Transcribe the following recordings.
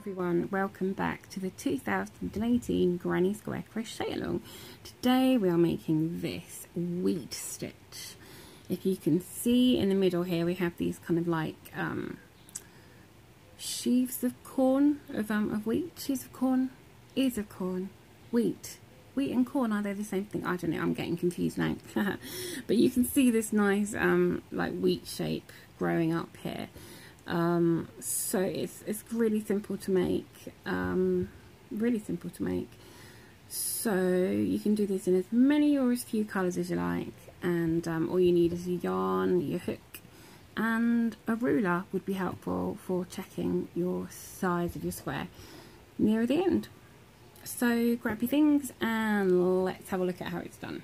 everyone, welcome back to the 2018 Granny Square Crochet Along. Today we are making this wheat stitch. If you can see in the middle here, we have these kind of like sheaves of corn, of wheat, sheaves of corn, ears of corn, wheat and corn, are they the same thing? I don't know, I'm getting confused now. But you can see this nice like wheat shape growing up here. So it's really simple to make, so you can do this in as many or as few colours as you like, and all you need is your yarn, your hook and a ruler would be helpful for checking your size of your square near the end. So grab your things and let's have a look at how it's done.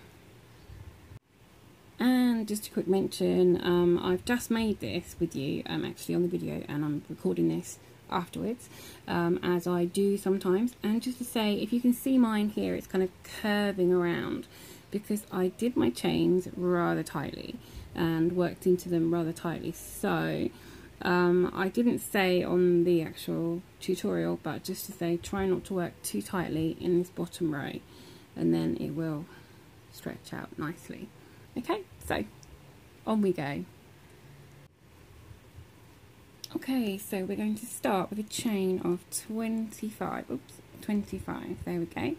And just a quick mention, I've just made this with you actually on the video, and I'm recording this afterwards, as I do sometimes. And just to say, if you can see mine here, it's kind of curving around because I did my chains rather tightly and worked into them rather tightly. So I didn't say on the actual tutorial, but just to say, try not to work too tightly in this bottom row, and then it will stretch out nicely. Okay, so on we go. Okay, so we're going to start with a chain of 25, there we go.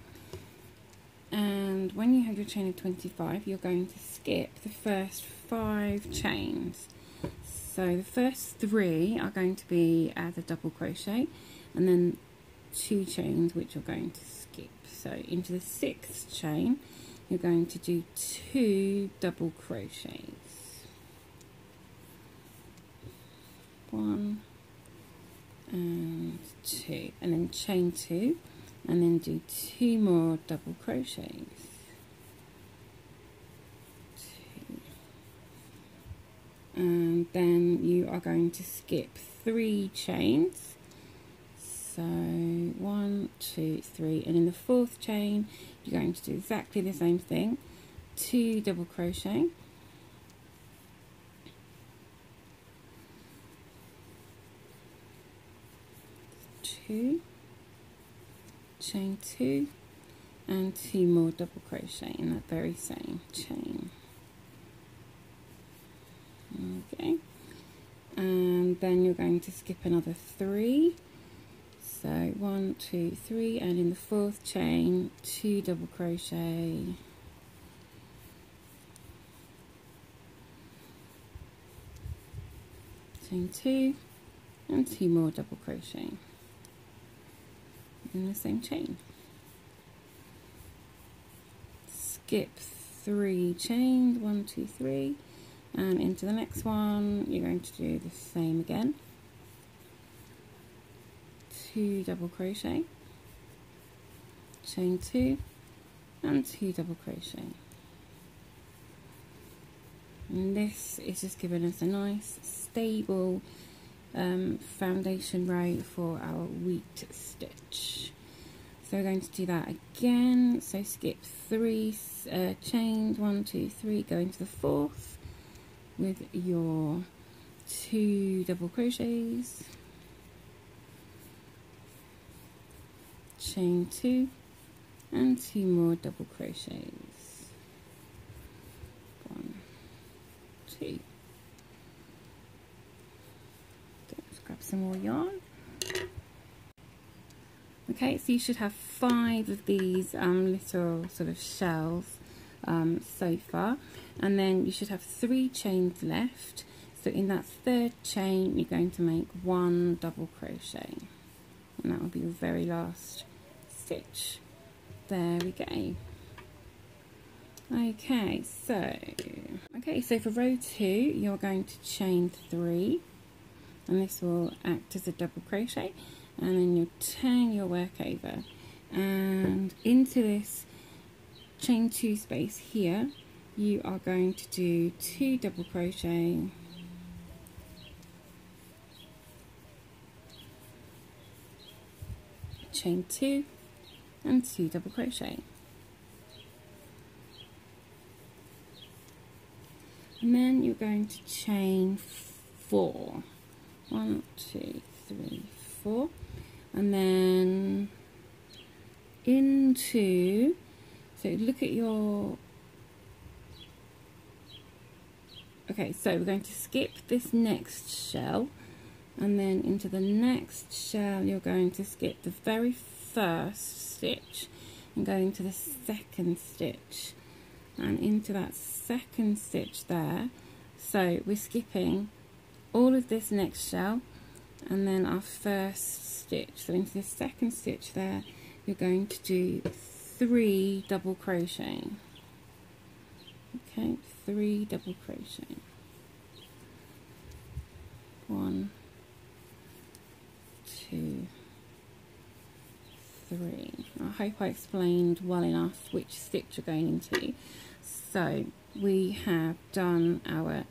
And when you have your chain of 25, you're going to skip the first 5 chains. So the first 3 are going to be as a double crochet, and then 2 chains which you're going to skip. So into the 6th chain, you're going to do 2 double crochets, 1 and 2, and then chain 2, and then do 2 more double crochets, 2, and then you are going to skip 3 chains. So 1, 2, 3, and in the 4th chain you're going to do exactly the same thing, 2 double crochet, 2, chain 2, and 2 more double crochet in that very same chain. Okay, and then you're going to skip another 3. So 1, 2, 3, and in the 4th chain, 2 double crochet, chain 2, and 2 more double crochet in the same chain. Skip 3 chains, 1, 2, 3, and into the next one you're going to do the same again. 2 double crochet, chain 2, and 2 double crochet. And this is just giving us a nice stable foundation row for our wheat stitch. So we're going to do that again. So skip 3 chains, 1, 2, 3, go into the 4th with your 2 double crochets, chain 2, and 2 more double crochets, 1, 2. Let's grab some more yarn. Okay, so you should have 5 of these little sort of shells so far, and then you should have 3 chains left. So in that 3rd chain you're going to make 1 double crochet, and that will be your very last stitch. There we go. Okay, so for row 2 you're going to chain 3, and this will act as a double crochet, and then you'll turn your work over, and into this chain 2 space here you are going to do 2 double crochet, chain 2, and 2 double crochet, and then you're going to chain 4, 1, 2, 3, 4, and then into, so look at your, okay, so we're going to skip this next shell, and then into the next shell you're going to skip the very first stitch and go into the second stitch and into that second stitch there. So we're skipping all of this next shell and then our first stitch. So into the second stitch there you're going to do 3 double crochet. Okay, 3 double crochet. 1, 2, 3. I hope I explained well enough which stitch you're going into. So we have done our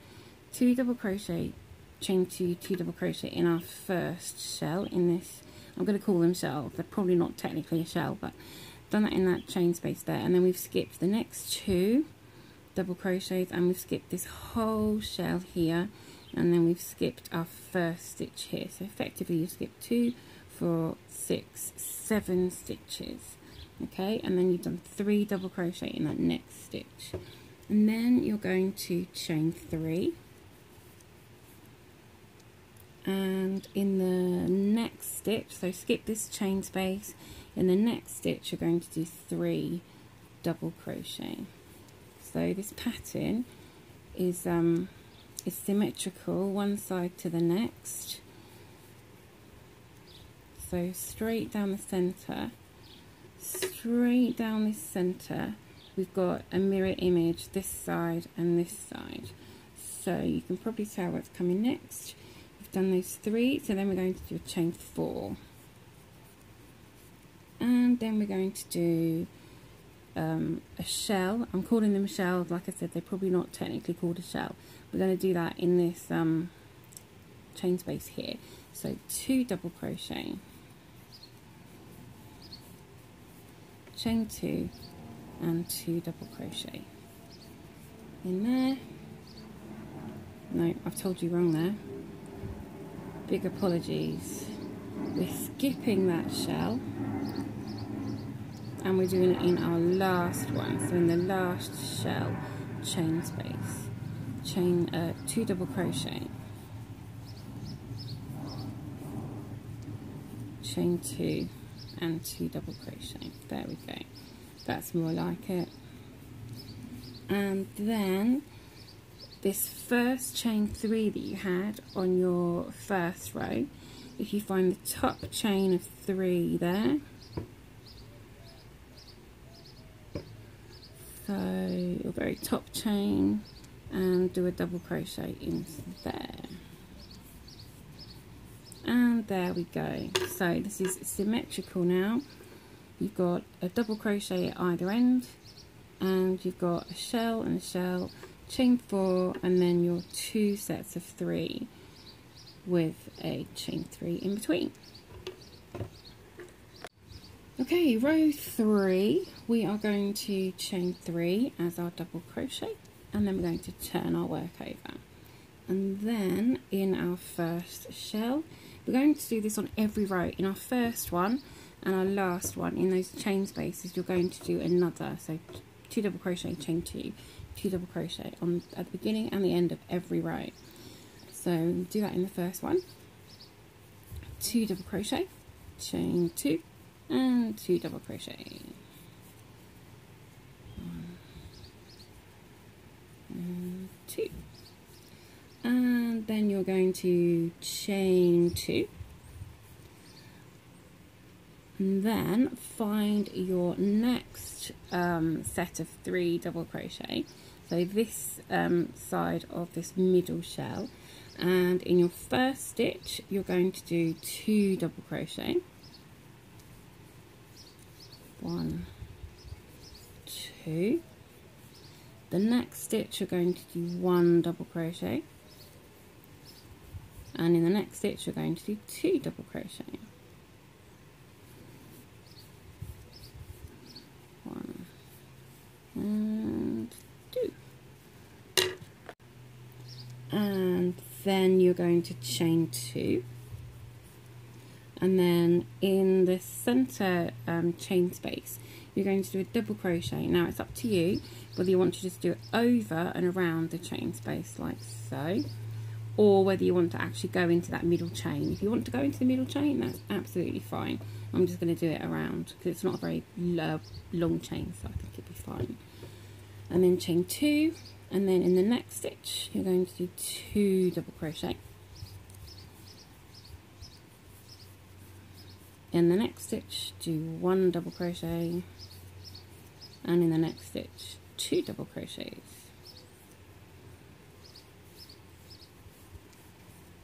2 double crochet, chain 2, 2 double crochet in our first shell in this, I'm going to call them shells, they're probably not technically a shell, but done that in that chain space there, and then we've skipped the next 2 double crochets and we've skipped this whole shell here, and then we've skipped our first stitch here. So effectively you skip 2, 4, 6, 7 stitches, okay, and then you've done 3 double crochet in that next stitch, and then you're going to chain 3, and in the next stitch, so skip this chain space, in the next stitch you're going to do 3 double crochet. So this pattern is symmetrical one side to the next, so straight down the center, straight down this center we've got a mirror image this side and this side, so you can probably tell what's coming next. We've done those 3, so then we're going to do a chain 4, and then we're going to do a shell. I'm calling them shells, like I said, they're probably not technically called a shell. We're going to do that in this chain space here, so 2 double crochet, chain 2 and 2 double crochet in there. No, I've told you wrong there, big apologies. We're skipping that shell and we're doing it in our last one, so in the last shell, chain space, chain 2 double crochet, chain 2 and 2 double crochet. There we go, that's more like it. And then this first chain 3 that you had on your first row, if you find the top chain of 3 there, so your very top chain, and do a double crochet into there, and there we go. So this is symmetrical now. You've got a double crochet at either end, and you've got a shell and a shell, chain 4, and then your 2 sets of 3 with a chain 3 in between. Okay, row 3, we are going to chain 3 as our double crochet, and then we're going to turn our work over. And then in our first shell, we're going to do this on every row. In our first one and our last one, in those chain spaces, you're going to do another, so 2 double crochet, chain 2, 2 double crochet at the beginning and the end of every row. So do that in the first one, 2 double crochet, chain 2 and 2 double crochet, 1 and 2, and then you're going to chain 2, and then find your next set of 3 double crochet, so this side of this middle shell, and in your first stitch you're going to do 2 double crochet, 1, 2, the next stitch you're going to do 1 double crochet, and in the next stitch you're going to do 2 double crochet, 1 and 2, and then you're going to chain 2, and then in the center chain space you're going to do a double crochet. Now it's up to you whether you want to just do it over and around the chain space like so, or whether you want to actually go into that middle chain. If you want to go into the middle chain, that's absolutely fine. I'm just going to do it around because it's not a very long chain, so I think it'll be fine. And then chain 2, and then in the next stitch you're going to do 2 double crochet. In the next stitch do 1 double crochet, and in the next stitch 2 double crochets,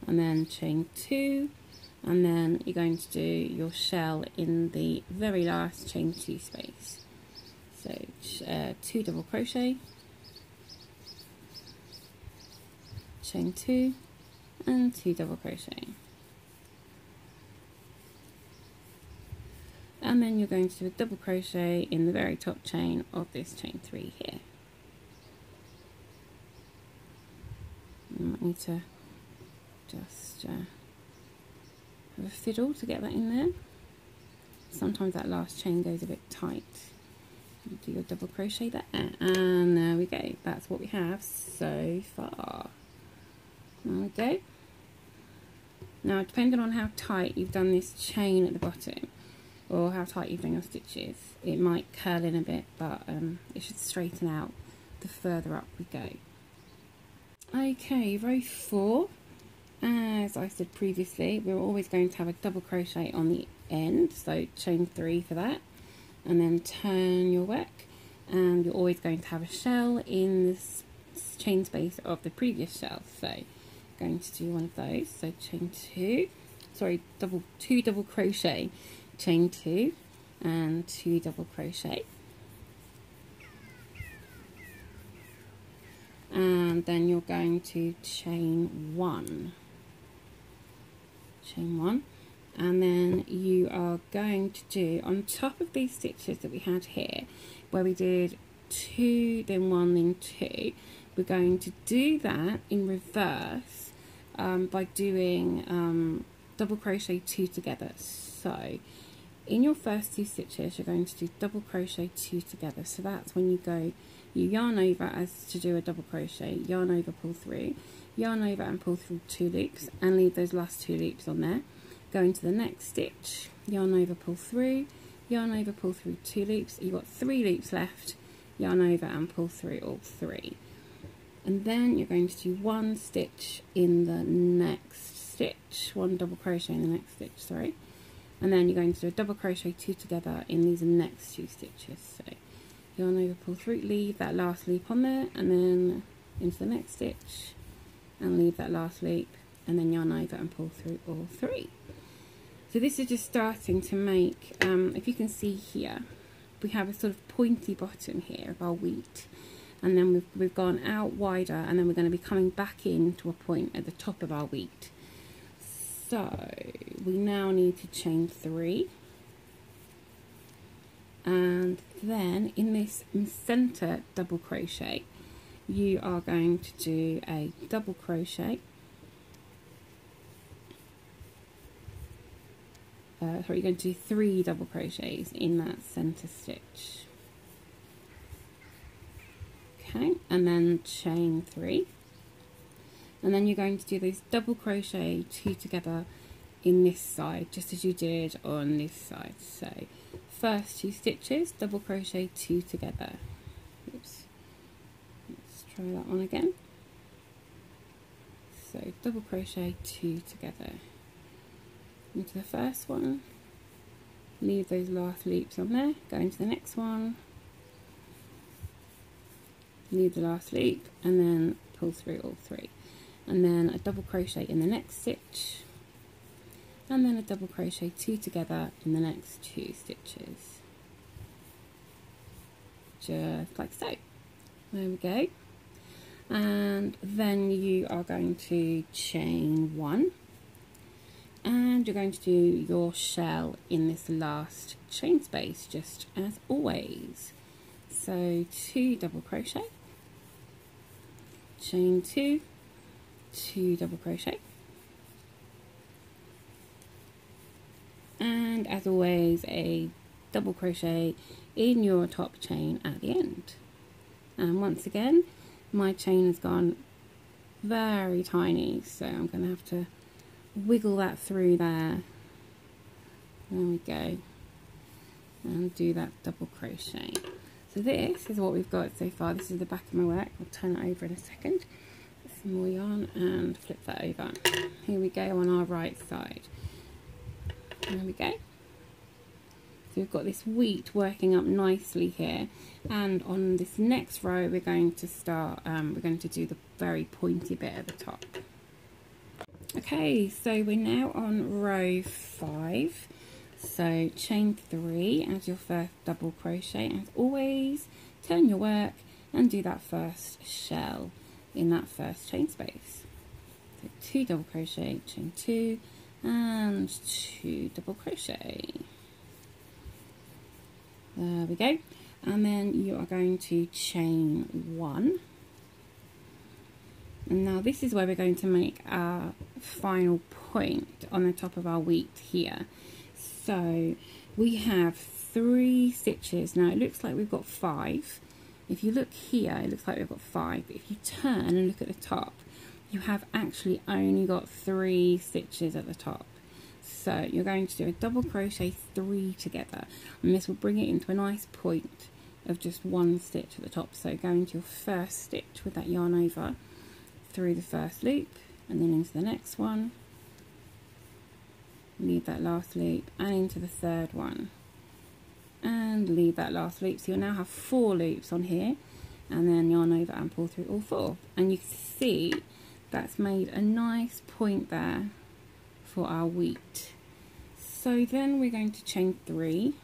and then chain 2, and then you're going to do your shell in the very last chain 2 space. So 2 double crochet, chain 2, and 2 double crochet. And then you're going to do a double crochet in the very top chain of this chain 3 here. You might need to just have a fiddle to get that in there. Sometimes that last chain goes a bit tight. You do your double crochet there, and there we go. That's what we have so far. There we go. Now, depending on how tight you've done this chain at the bottom, or how tight you've done your stitches, it might curl in a bit, but it should straighten out the further up we go. Okay, row 4, as I said previously, we're always going to have a double crochet on the end, so chain 3 for that, and then turn your work, and you're always going to have a shell in this chain space of the previous shell. So going to do one of those, so chain 2, sorry, 2 double crochet, chain 2 and 2 double crochet, and then you're going to chain 1, and then you are going to do on top of these stitches that we had here where we did 2 then 1 then 2, we're going to do that in reverse by doing double crochet 2 together. So in your first 2 stitches you're going to do double crochet 2 together, so that's when you yarn over as to do a double crochet, yarn over, pull through, yarn over and pull through 2 loops and leave those last 2 loops on there. Go into the next stitch, yarn over, pull through, yarn over, pull through 2 loops, you've got 3 loops left, yarn over and pull through all 3, and then you're going to do 1 stitch in the next stitch, 1 double crochet in the next stitch, sorry, and then you're going to do a double crochet 2 together in these next 2 stitches. So yarn over, pull through, leave that last loop on there, and then into the next stitch and leave that last loop, and then yarn over and pull through all 3. So this is just starting to make, if you can see here, we have a sort of pointy bottom here of our wheat, and then we've gone out wider, and then we're going to be coming back into a point at the top of our wheat. So we now need to chain 3, and then in this center double crochet you are going to do a double crochet, sorry, you're going to do 3 double crochets in that center stitch, okay, and then chain 3, and then you're going to do those double crochet 2 together in this side just as you did on this side. So first 2 stitches, double crochet 2 together. Oops. Let's try that one again. So double crochet 2 together into the first one, leave those last loops on there, go into the next one, leave the last loop, and then pull through all 3, and then a double crochet in the next stitch, and then a double crochet 2 together in the next 2 stitches, just like so. There we go. And then you are going to chain 1, and you're going to do your shell in this last chain space just as always. So 2 double crochet, chain 2, 2 double crochet, and as always a double crochet in your top chain at the end. And once again, my chain has gone very tiny, so I'm going to have to wiggle that through there. There we go, and do that double crochet. So this is what we've got so far. This is the back of my work. I'll turn it over in a second. Put some more yarn and flip that over. Here we go on our right side. There we go. So we've got this wheat working up nicely here, and on this next row we're going to start, we're going to do the very pointy bit at the top. Okay, so we're now on row 5. So chain 3 as your first double crochet. As always, turn your work and do that first shell in that first chain space. So 2 double crochet, chain 2 and 2 double crochet. There we go. And then you are going to chain 1. And now this is where we're going to make our final point on the top of our wheat here. So we have 3 stitches. Now it looks like we've got 5. If you look here, it looks like we've got 5. But if you turn and look at the top, you have actually only got 3 stitches at the top. So you're going to do a double crochet 3 together, and this will bring it into a nice point of just 1 stitch at the top. So go into your first stitch with that yarn over, through the first loop, and then into the next one, leave that last loop, and into the third one, and leave that last loop. So you'll now have 4 loops on here, and then yarn over and pull through all 4. And you can see that's made a nice point there for our wheat. So then we're going to chain 3,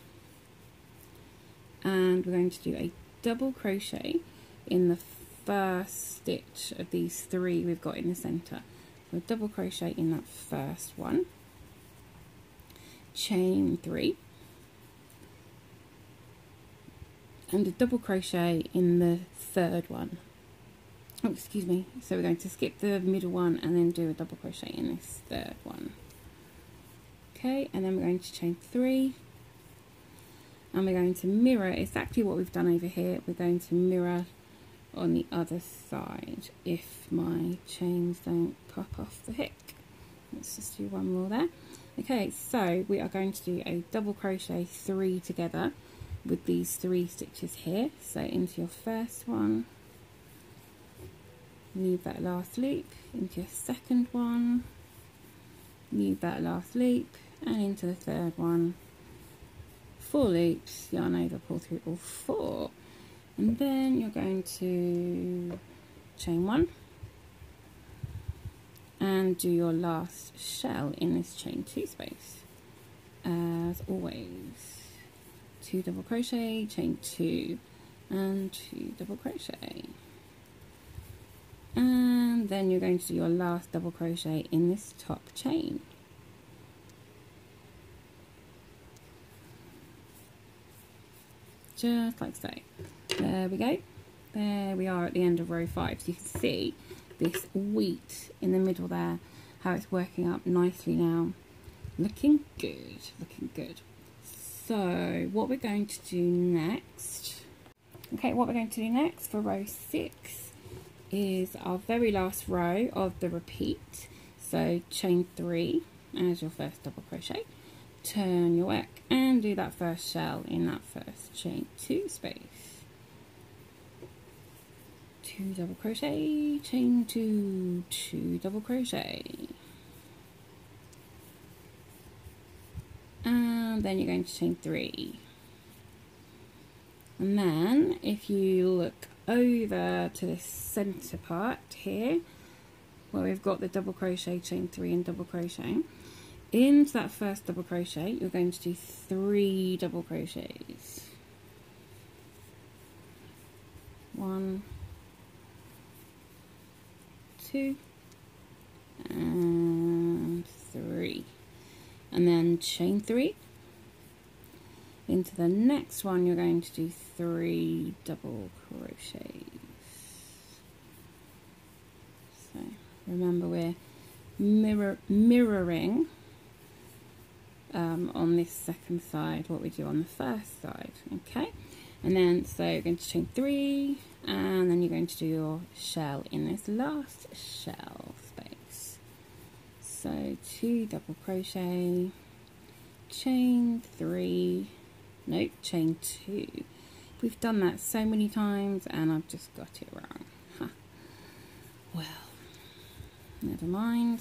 and we're going to do a double crochet in the first stitch of these 3 we've got in the center. So double crochet in that first one, chain 3, and a double crochet in the third one. Oh, excuse me. So we're going to skip the middle one and then do a double crochet in this third one. Okay, and then we're going to chain 3, and we're going to mirror exactly what we've done over here. We're going to mirror on the other side if my chains don't pop off the hook. Let's just do one more there. Okay, so we are going to do a double crochet 3 together with these 3 stitches here. So into your first one, leave that last loop, into your second one, leave that last loop, and into the third one, 4 loops, yarn over, pull through all 4, and then you're going to chain 1 and do your last shell in this chain 2 space. As always, 2 double crochet, chain 2 and 2 double crochet, and then you're going to do your last double crochet in this top chain. Just like so. There we go. There we are at the end of row 5. So you can see this wheat in the middle there, how it's working up nicely now. Looking good, looking good. So what we're going to do next, okay, what we're going to do next for row 6 is our very last row of the repeat. So chain 3 as your first double crochet, turn your work and do that first shell in that first chain 2 space. 2 double crochet, chain 2, 2 double crochet, and then you're going to chain 3. And then if you look over to the center part here where we've got the double crochet, chain 3 and double crochet, into that first double crochet you're going to do 3 double crochets. 1, 2 and 3, and then chain 3. Into the next one you're going to do 3 double crochets. So remember we're mirroring on this second side what we do on the first side. Okay, and then so you're going to chain 3, and then you're going to do your shell in this last shell space. So 2 double crochet, chain 3, nope, chain 2. We've done that so many times and I've just got it wrong. Huh. Well, never mind.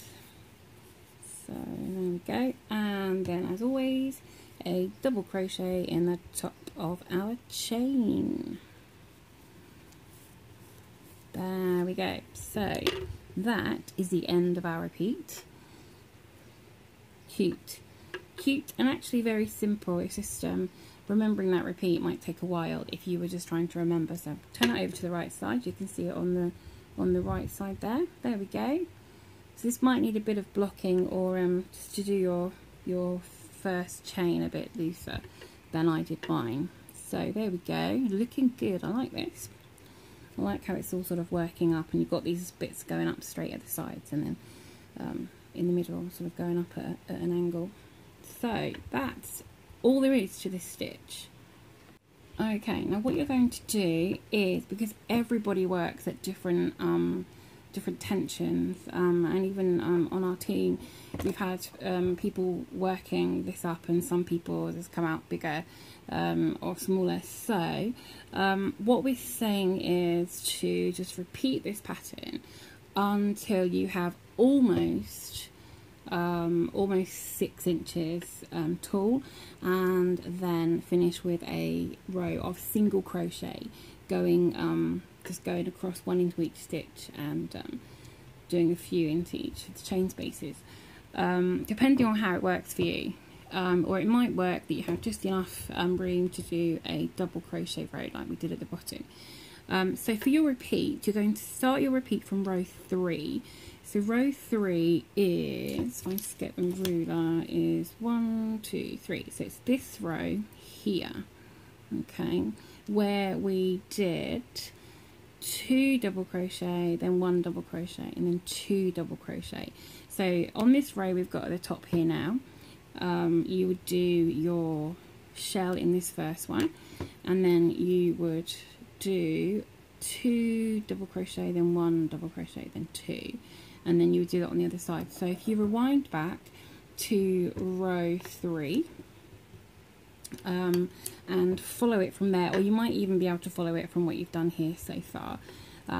So there we go, and then as always a double crochet in the top of our chain. There we go. So that is the end of our repeat. Cute and actually very simple. It's just remembering that repeat might take a while if you were just trying to remember. So turn it over to the right side. You can see it on the right side there. There we go. So this might need a bit of blocking, or just to do your first chain a bit looser than I did mine. So there we go, looking good. I like this. I like how it's all sort of working up, and you've got these bits going up straight at the sides, and then in the middle sort of going up at an angle. So that's all there is to this stitch. Okay, now what you're going to do is, because everybody works at different tensions, and even on our team we've had people working this up, and some people has come out bigger or smaller. So what we're saying is to just repeat this pattern until you have almost 6 inches tall, and then finish with a row of single crochet going just going across 1 into each stitch, and doing a few into each of the chain spaces, depending on how it works for you. Or it might work that you have just enough room to do a double crochet row like we did at the bottom. So for your repeat, you're going to start your repeat from row 3. So row 3 is, if I just get the ruler, is 1, 2, 3. So it's this row here, okay, where we did 2 double crochet, then 1 double crochet, and then 2 double crochet. So on this row we've got at the top here now, you would do your shell in this first one, and then you would do 2 double crochet, then 1 double crochet, then 2, and then you would do that on the other side. So if you rewind back to row 3 and follow it from there, or you might even be able to follow it from what you've done here so far,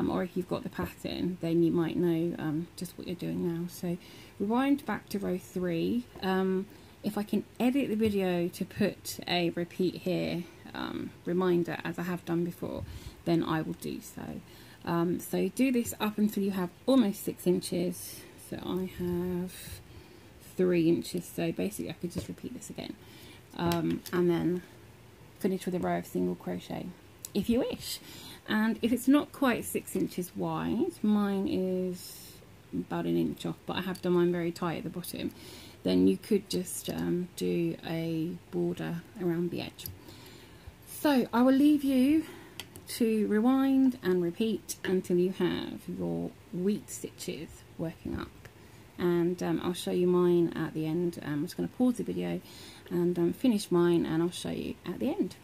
or if you've got the pattern then you might know just what you're doing now. So rewind back to row 3. If I can edit the video to put a repeat here reminder, as I have done before, then I will do so. So do this up until you have almost 6 inches. So I have 3 inches, so basically I could just repeat this again, and then finish with a row of single crochet if you wish. And if it's not quite 6 inches wide, mine is about 1 inch off, but I have done mine very tight at the bottom, then you could just do a border around the edge. So I will leave you to rewind and repeat until you have your wheat stitches working up, and I'll show you mine at the end. I'm just going to pause the video and finish mine, and I'll show you at the end.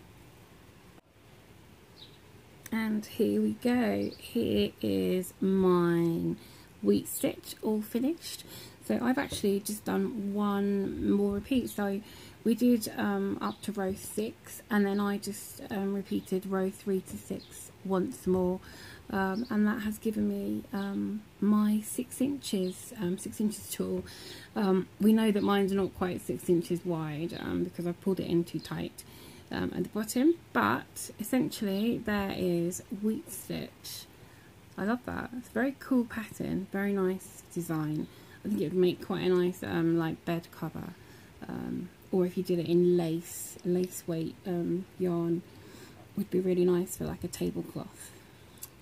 And here we go. Here is mine wheat stitch all finished. So I've actually just done one more repeat. So we did up to row 6, and then I just repeated row 3 to 6 once more, and that has given me my 6 inches, 6 inches tall. We know that mine's not quite 6 inches wide because I've pulled it in too tight at the bottom, but essentially there is wheat stitch. I love that. It's a very cool pattern, very nice design. I think it would make quite a nice like bed cover, or if you did it in lace weight yarn, would be really nice for like a tablecloth.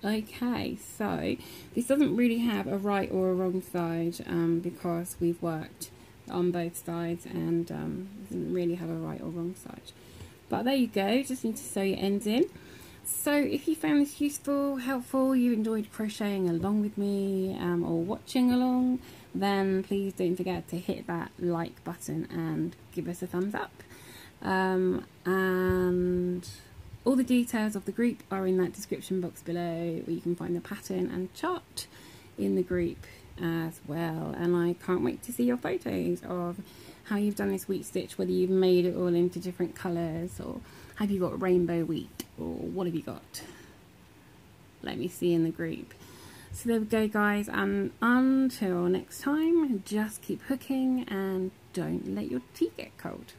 Okay, so this doesn't really have a right or a wrong side because we've worked on both sides, and doesn't really have a right or wrong side. But there you go, just need to sew your ends in. So if you found this useful, helpful, you enjoyed crocheting along with me or watching along, then please don't forget to hit that like button and give us a thumbs up. And all the details of the group are in that description box below, where you can find the pattern and chart in the group as well. And I can't wait to see your photos of how you've done this wheat stitch, whether you've made it all into different colours, or have you got rainbow wheat, or what have you got? Let me see in the group. So there we go, guys, and until next time, just keep hooking and don't let your tea get cold.